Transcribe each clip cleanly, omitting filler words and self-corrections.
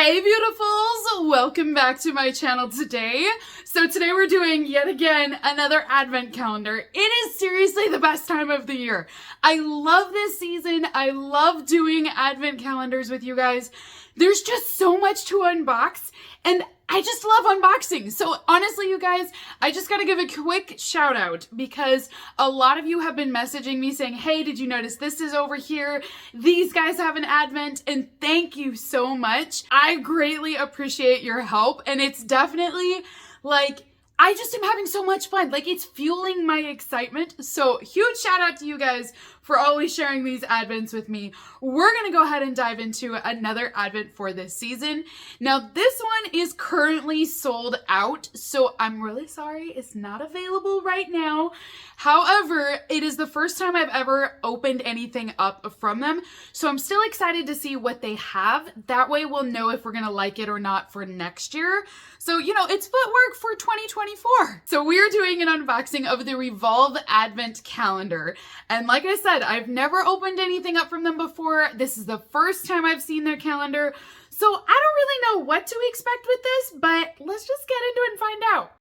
Hey beautifuls, welcome back to my channel today. So today we're doing yet again another advent calendar. It is seriously the best time of the year. I love this season. I love doing advent calendars with you guys. There's just so much to unbox and I just love unboxing. So honestly, you guys, I just gotta give a quick shout out because a lot of you have been messaging me saying, hey, did you notice this is over here? These guys have an advent, and thank you so much. I greatly appreciate your help, and it's definitely like, I just am having so much fun. Like, it's fueling my excitement. So huge shout out to you guys for always sharing these advents with me. We're gonna go ahead and dive into another advent for this season. Now, this one is currently sold out, so I'm really sorry it's not available right now. However, it is the first time I've ever opened anything up from them, so I'm still excited to see what they have. That way we'll know if we're gonna like it or not for next year. So, you know, it's footwork for 2024. So we're doing an unboxing of the Revolve Advent Calendar. And like I said, I've never opened anything up from them before. This is the first time I've seen their calendar. So I don't really know what to expect with this, but let's just get into it and find out.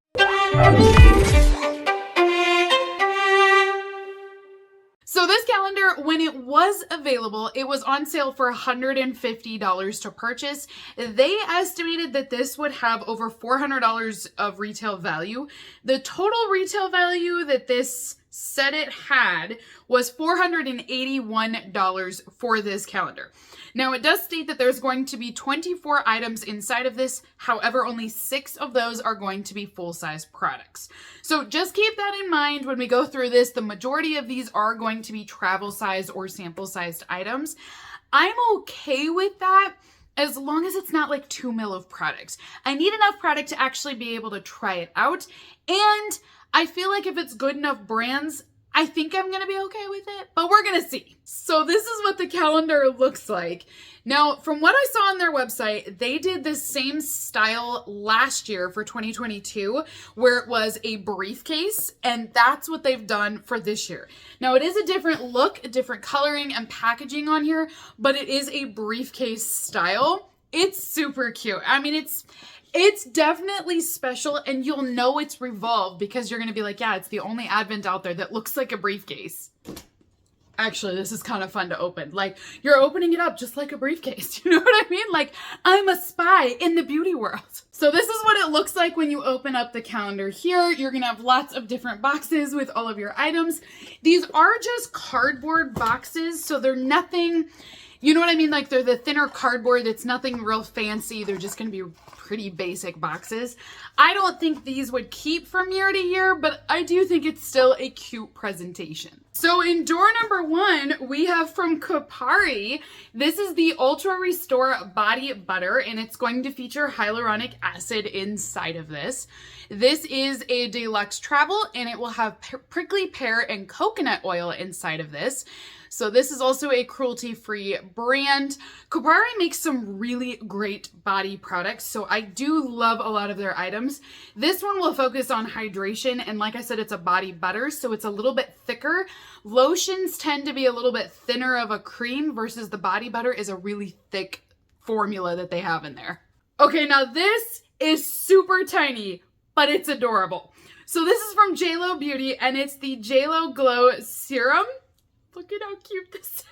So this calendar, when it was available, it was on sale for $150 to purchase. They estimated that this would have over $400 of retail value. The total retail value that this said it had was $481 for this calendar. Now, it does state that there's going to be 24 items inside of this. However, only 6 of those are going to be full-size products. So just keep that in mind when we go through this. The majority of these are going to be travel size or sample sized items. I'm okay with that as long as it's not like 2 mil of products. I need enough product to actually be able to try it out. And I feel like if it's good enough brands, I think I'm gonna be okay with it, but we're gonna see. So this is what the calendar looks like. Now, from what I saw on their website, they did this same style last year for 2022, where it was a briefcase, and that's what they've done for this year. Now, it is a different look, a different coloring and packaging on here, but it is a briefcase style. It's super cute. I mean, it's definitely special, and you'll know it's Revolve because you're going to be like, yeah, it's the only advent out there that looks like a briefcase. Actually, this is kind of fun to open. Like, you're opening it up just like a briefcase. You know what I mean? Like, I'm a spy in the beauty world. So this is what it looks like when you open up the calendar here. You're going to have lots of different boxes with all of your items. These are just cardboard boxes, so they're nothing, you know what I mean? Like, they're the thinner cardboard. It's nothing real fancy. They're just going to be pretty basic boxes. I don't think these would keep from year to year, but I do think it's still a cute presentation. So in door number 1, we have from Kopari. This is the Ultra Restore Body Butter, and it's going to feature hyaluronic acid inside of this. This is a deluxe travel, and it will have prickly pear and coconut oil inside of this. So this is also a cruelty-free brand. Kopari makes some really great body products, so I do love a lot of their items. This one will focus on hydration, and like I said, it's a body butter, so it's a little bit thicker. Lotions tend to be a little bit thinner of a cream versus the body butter is a really thick formula that they have in there. Okay, now this is super tiny, but it's adorable. So this is from JLo Beauty, and it's the JLo Glow Serum. Look at how cute this is.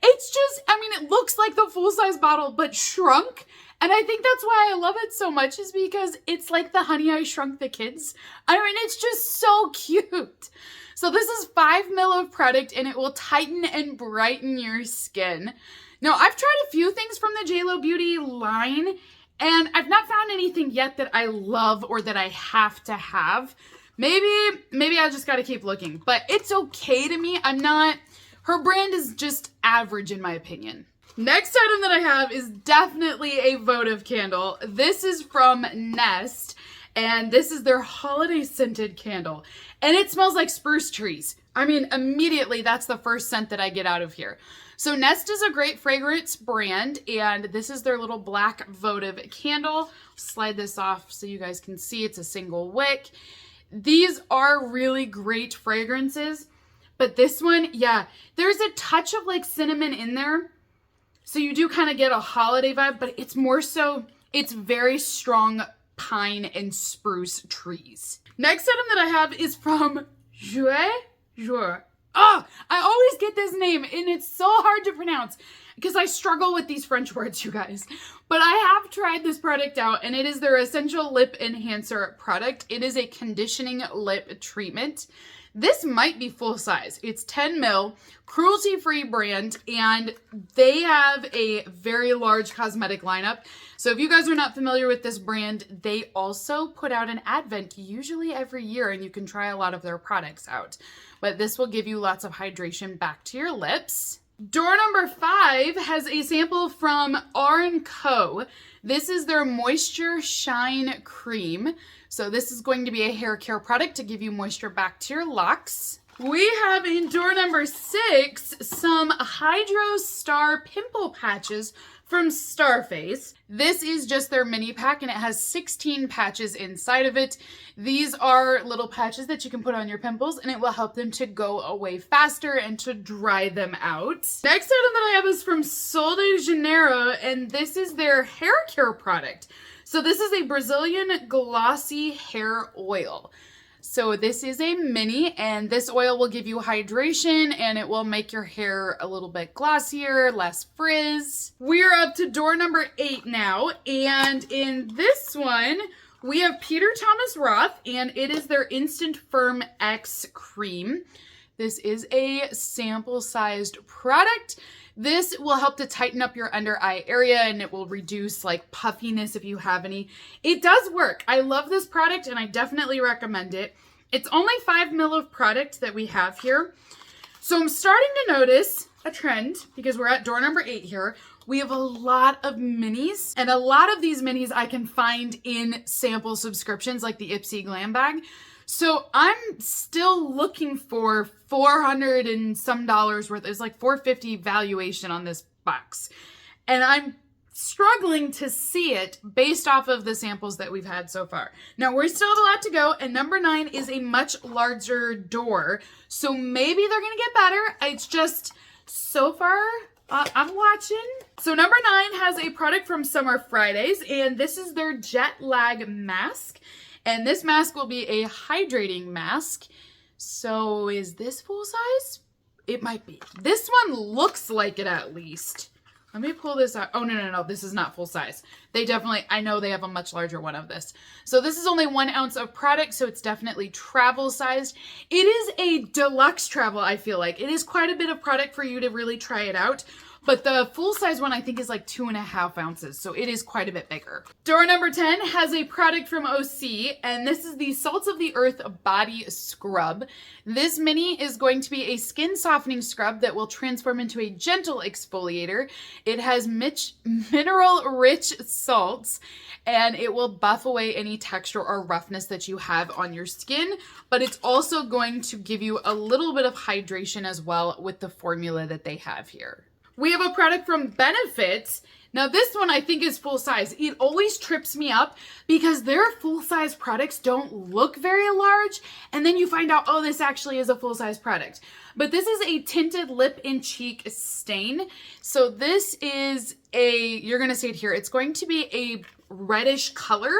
It's just, I mean, it looks like the full-size bottle, but shrunk. And I think that's why I love it so much, is because it's like the Honey, I Shrunk the Kids. I mean, it's just so cute. So this is 5 mil of product, and it will tighten and brighten your skin. Now, I've tried a few things from the JLo Beauty line, and I've not found anything yet that I love or that I have to have. Maybe I just gotta keep looking, but it's okay to me. Her brand is just average in my opinion. Next item that I have is definitely a votive candle. This is from Nest, and this is their holiday scented candle, and it smells like spruce trees. I mean, immediately that's the first scent that I get out of here. So Nest is a great fragrance brand, and this is their little black votive candle. Slide this off so you guys can see it's a single wick. These are really great fragrances, but this one, yeah, there's a touch of like cinnamon in there. So you do kind of get a holiday vibe, but it's more so, it's very strong pine and spruce trees. Next item that I have is from Jouer. Oh, I always get this name and it's so hard to pronounce because I struggle with these French words, you guys. But I have tried this product out and it is their Essential Lip Enhancer product. It is a conditioning lip treatment. This might be full size. It's 10 ml, cruelty-free brand, and they have a very large cosmetic lineup. So if you guys are not familiar with this brand, they also put out an advent usually every year, and you can try a lot of their products out. But this will give you lots of hydration back to your lips. Door number 5 has a sample from R&Co. This is their Moisture Shine Cream. So this is going to be a hair care product to give you moisture back to your locks. We have in door number 6 some Hydro Star pimple patches from Starface. This is just their mini pack and it has 16 patches inside of it. These are little patches that you can put on your pimples and it will help them to go away faster and to dry them out. Next item that I have is from Sol de Janeiro and this is their hair care product. So this is a Brazilian glossy hair oil. So this is a mini and this oil will give you hydration and it will make your hair a little bit glossier, less frizz. We're up to door number 8 now. And in this one, we have Peter Thomas Roth and it is their Instant Firm X Cream. This is a sample-sized product. This will help to tighten up your under eye area and it will reduce like puffiness if you have any. It does work. I love this product and I definitely recommend it. It's only 5 ml of product that we have here. So I'm starting to notice a trend because we're at door number 8 here. We have a lot of minis and a lot of these minis I can find in sample subscriptions like the Ipsy Glam Bag. So I'm still looking for $400 and some worth. It's like $450 valuation on this box. And I'm struggling to see it based off of the samples that we've had so far. Now we still have a lot to go. And number 9 is a much larger door. So maybe they're going to get better. It's just so far I'm watching. So number 9 has a product from Summer Fridays. And this is their Jet Lag Mask. And this mask will be a hydrating mask. So is this full size? It might be. This one looks like it at least. Let me pull this out. Oh, no. This is not full size. They definitely, I know they have a much larger one of this. So this is only 1 ounce of product. So it's definitely travel sized. It is a deluxe travel, I feel like. It is quite a bit of product for you to really try it out. But the full size one I think is like 2.5 ounces. So it is quite a bit bigger. Door number 10 has a product from OC and this is the Salts of the Earth Body Scrub. This mini is going to be a skin softening scrub that will transform into a gentle exfoliator. It has mineral rich salts and it will buff away any texture or roughness that you have on your skin. But it's also going to give you a little bit of hydration as well with the formula that they have here. We have a product from Benefits. Now this one I think is full size. It always trips me up because their full size products don't look very large. And then you find out, oh, this actually is a full size product. But this is a tinted lip and cheek stain. So this is you're going to see it here. It's going to be a reddish color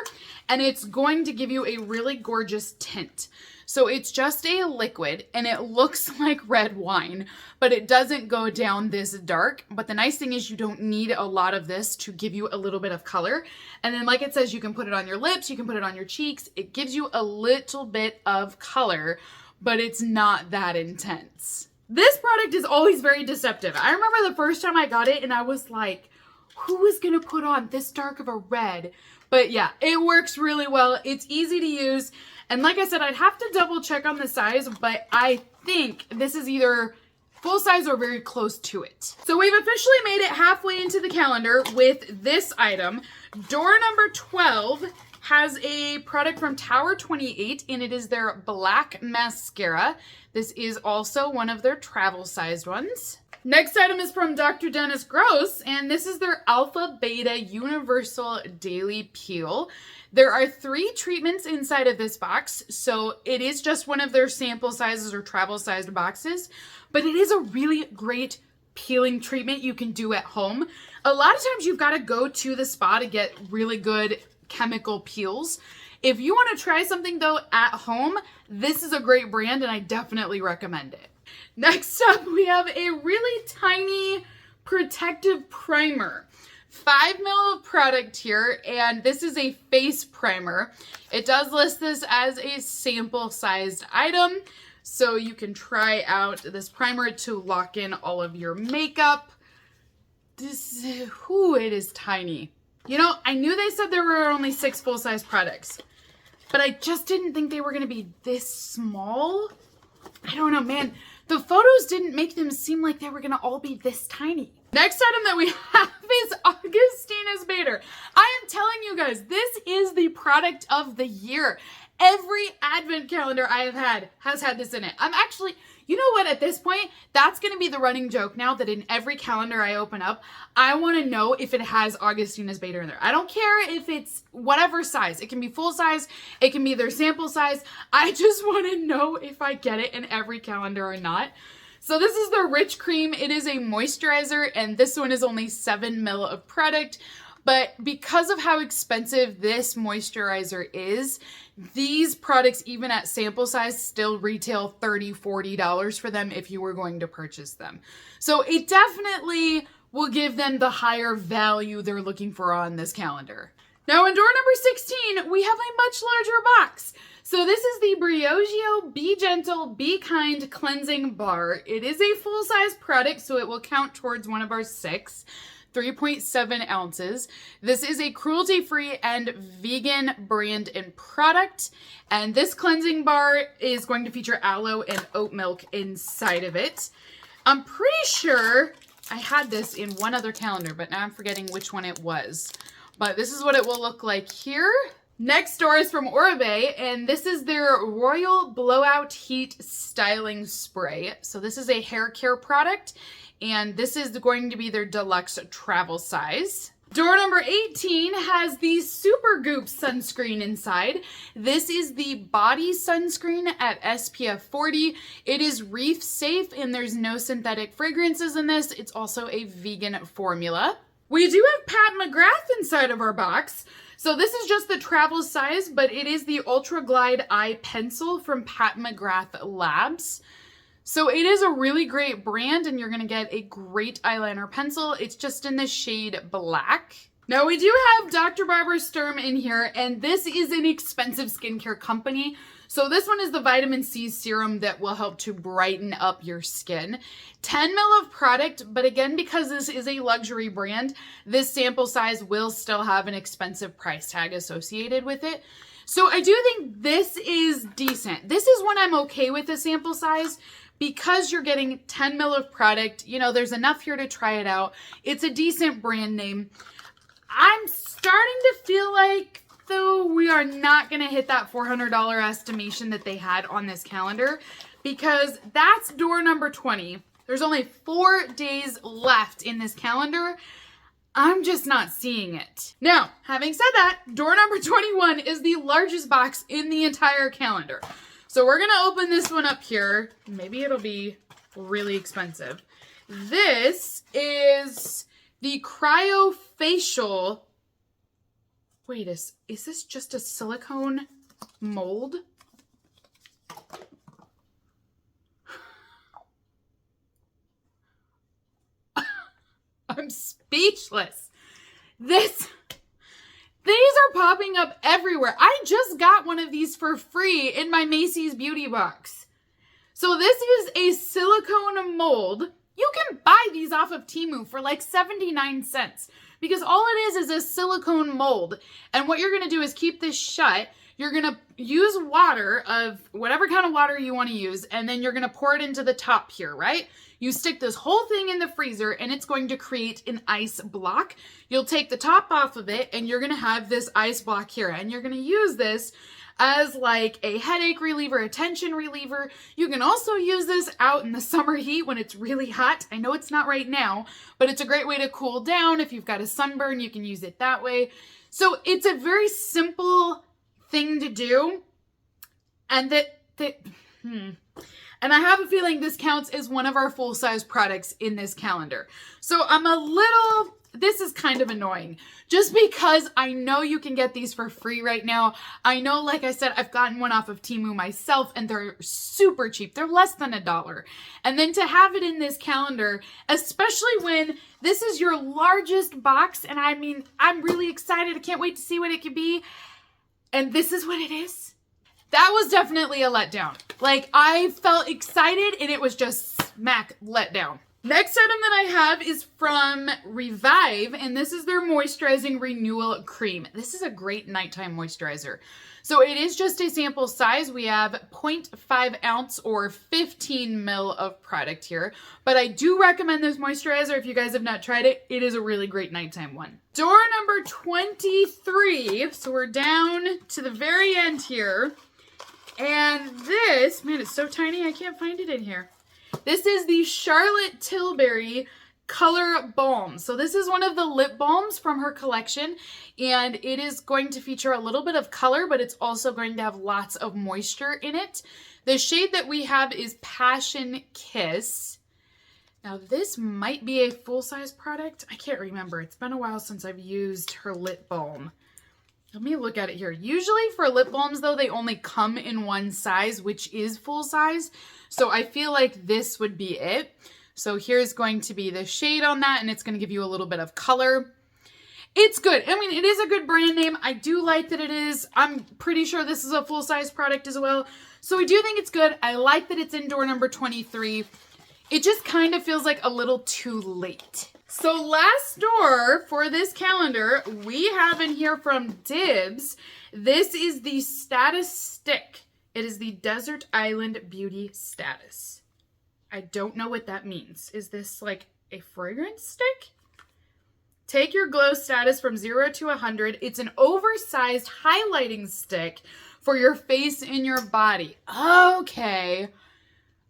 and it's going to give you a really gorgeous tint. So it's just a liquid and it looks like red wine, but it doesn't go down this dark. But the nice thing is you don't need a lot of this to give you a little bit of color. And then like it says, you can put it on your lips, you can put it on your cheeks. It gives you a little bit of color, but it's not that intense. This product is always very deceptive. I remember the first time I got it and I was like, who is gonna put on this dark of a red? But yeah, it works really well. It's easy to use. And like I said, I'd have to double check on the size, but I think this is either full size or very close to it. So we've officially made it halfway into the calendar with this item. Door number 12 has a product from Tower 28 and it is their black mascara. This is also one of their travel sized ones. Next item is from Dr. Dennis Gross, and this is their Alpha Beta Universal Daily Peel. There are 3 treatments inside of this box, so it is just one of their sample sizes or travel sized boxes, but it is a really great peeling treatment you can do at home. A lot of times you've got to go to the spa to get really good chemical peels. If you want to try something though at home, this is a great brand and I definitely recommend it. Next up, we have a really tiny protective primer. 5 ml of product here, and this is a face primer. It does list this as a sample sized item, so you can try out this primer to lock in all of your makeup. This, it is tiny. You know, I knew they said there were only 6 full-size products, but I just didn't think they were going to be this small. I don't know, man. The photos didn't make them seem like they were going to all be this tiny. Next item that we have is Augustina's Bader. I am telling you guys, this is the product of the year. Every advent calendar I have had has had this in it. I'm actually, you know what, at this point, that's going to be the running joke now that in every calendar I open up, I want to know if it has Augustina's Bader in there. I don't care if it's whatever size. It can be full size. It can be their sample size. I just want to know if I get it in every calendar or not. So this is the Rich Cream. It is a moisturizer, and this one is only 7 ml of product. But because of how expensive this moisturizer is, these products, even at sample size, still retail $30, $40 for them if you were going to purchase them. So it definitely will give them the higher value they're looking for on this calendar. Now in door number 16, we have a much larger box. So this is the Briogeo Be Gentle, Be Kind Cleansing Bar. It is a full-size product, so it will count towards one of our 6. 3.7 ounces. This is a cruelty-free and vegan brand and product. And this cleansing bar is going to feature aloe and oat milk inside of it. I'm pretty sure I had this in one other calendar, but now I'm forgetting which one it was. But this is what it will look like here. Next door is from Oribe, and this is their Royal Blowout Heat Styling Spray. So this is a hair care product, and this is going to be their deluxe travel size. Door number 18 has the Super Goop sunscreen inside. This is the body sunscreen at SPF 40. It is reef safe, and there's no synthetic fragrances in this. It's also a vegan formula. We do have Pat McGrath inside of our box. So this is just the travel size, but it is the Ultra Glide Eye Pencil from Pat McGrath Labs. So it is a really great brand, and you're going to get a great eyeliner pencil. It's just in the shade black. Now we do have Dr. Barbara Sturm in here, and this is an expensive skincare company. So this one is the vitamin C serum that will help to brighten up your skin. 10 ml of product, but again, because this is a luxury brand, this sample size will still have an expensive price tag associated with it. So I do think this is decent. This is when I'm okay with the sample size because you're getting 10 ml of product. You know, there's enough here to try it out. It's a decent brand name. I'm starting to feel like, though, we are not going to hit that $400 estimation that they had on this calendar, because that's door number 20. There's only 4 days left in this calendar. I'm just not seeing it. Now, having said that, door number 21 is the largest box in the entire calendar. So we're going to open this one up here. Maybe it'll be really expensive. This is the Cryofacial. Wait, is this just a silicone mold? I'm speechless. These are popping up everywhere. I just got one of these for free in my Macy's beauty box. So this is a silicone mold. You can buy these off of Temu for like 79 cents. Because all it is a silicone mold. And what you're going to do is keep this shut. You're going to use water of whatever kind of water you want to use. And then you're going to pour it into the top here, right? You stick this whole thing in the freezer and it's going to create an ice block. You'll take the top off of it and you're going to have this ice block here. And you're going to use this as like a headache reliever, a tension reliever. You can also use this out in the summer heat when it's really hot. I know it's not right now, but it's a great way to cool down. If you've got a sunburn, you can use it that way. So it's a very simple thing to do. And And I have a feeling this counts as one of our full-size products in this calendar. So this is kind of annoying just because I know you can get these for free right now. I know, like I said, I've gotten one off of Temu myself and they're super cheap. They're less than $1. And then to have it in this calendar, especially when this is your largest box, and I mean, I'm really excited. I can't wait to see what it could be. And this is what it is. That was definitely a letdown. Like, I felt excited and it was just smack letdown. Next item that I have is from Revolve, and this is their Moisturizing Renewal Cream. This is a great nighttime moisturizer. So it is just a sample size. We have 0.5 ounce or 15 ml of product here, but I do recommend this moisturizer. If you guys have not tried it, it is a really great nighttime one. Door number 23. So we're down to the very end here. And this, man, it's so tiny, I can't find it in here. This is the Charlotte Tilbury Color Balm. So this is one of the lip balms from her collection, and it is going to feature a little bit of color, but it's also going to have lots of moisture in it. The shade that we have is Passion Kiss. Now this might be a full-size product. I can't remember. It's been a while since I've used her lip balm. Let me look at it here. Usually for lip balms, though, they only come in one size, which is full size. So I feel like this would be it. So here's going to be the shade on that, and it's going to give you a little bit of color. It's good. I mean, it is a good brand name. I do like that it is. I'm pretty sure this is a full-size product as well. So I do think it's good. I like that it's in door number 23. It just kind of feels like a little too late. So last door for this calendar, we have in here from Dibs. This is the Status Stick. It is the Desert Island Beauty Status. I don't know what that means. Is this like a fragrance stick? Take your glow status from 0 to 100. It's an oversized highlighting stick for your face and your body. Okay.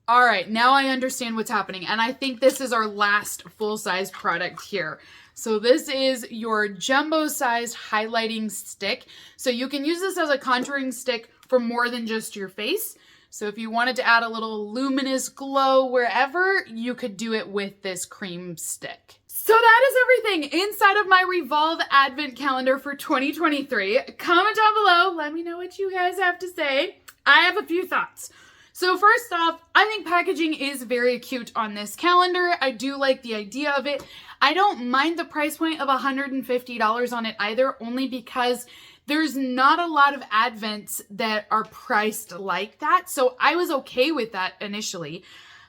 All right, now I understand what's happening. And I think this is our last full-size product here. So this is your jumbo-sized highlighting stick. So you can use this as a contouring stick for more than just your face. So if you wanted to add a little luminous glow wherever, you could do it with this cream stick. So that is everything inside of my Revolve Advent Calendar for 2023. Comment down below. Let me know what you guys have to say. I have a few thoughts. So first off, I think packaging is very cute on this calendar. I do like the idea of it. I don't mind the price point of $150 on it either, only because there's not a lot of Advents that are priced like that. So I was okay with that initially.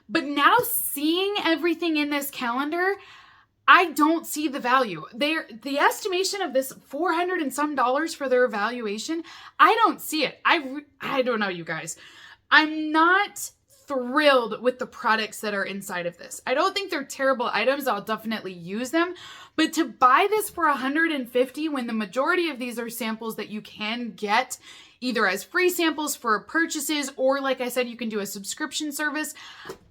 But now seeing everything in this calendar, I don't see the value. The estimation of this $400 and some for their evaluation, I don't see it. I don't know, you guys. I'm not thrilled with the products that are inside of this. I don't think they're terrible items. I'll definitely use them. But to buy this for $150 when the majority of these are samples that you can get either as free samples for purchases or, like I said, you can do a subscription service,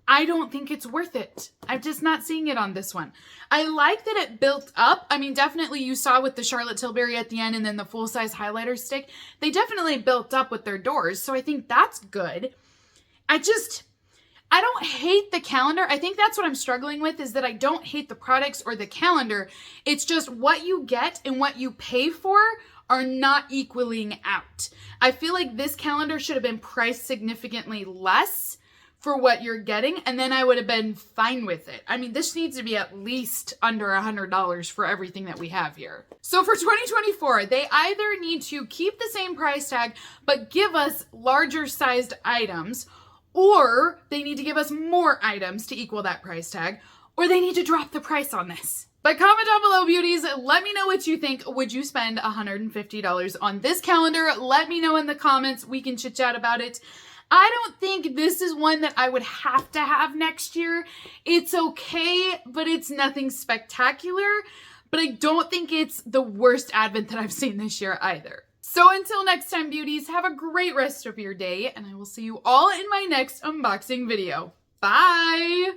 I don't think it's worth it. I'm just not seeing it on this one. I like that it built up. I mean, definitely you saw with the Charlotte Tilbury at the end and then the full-size highlighter stick, they definitely built up with their doors. So I think that's good. I don't hate the calendar. I think that's what I'm struggling with, is that I don't hate the products or the calendar. It's just what you get and what you pay for are not equaling out. I feel like this calendar should have been priced significantly less for what you're getting, and then I would have been fine with it. I mean, this needs to be at least under $100 for everything that we have here. So for 2024, they either need to keep the same price tag, but give us larger sized items, or they need to give us more items to equal that price tag, or they need to drop the price on this. But comment down below, beauties. Let me know what you think. Would you spend $150 on this calendar? Let me know in the comments. We can chit chat about it. I don't think this is one that I would have to have next year. It's okay, but it's nothing spectacular. But I don't think it's the worst Advent that I've seen this year either. So until next time, beauties, have a great rest of your day, and I will see you all in my next unboxing video. Bye!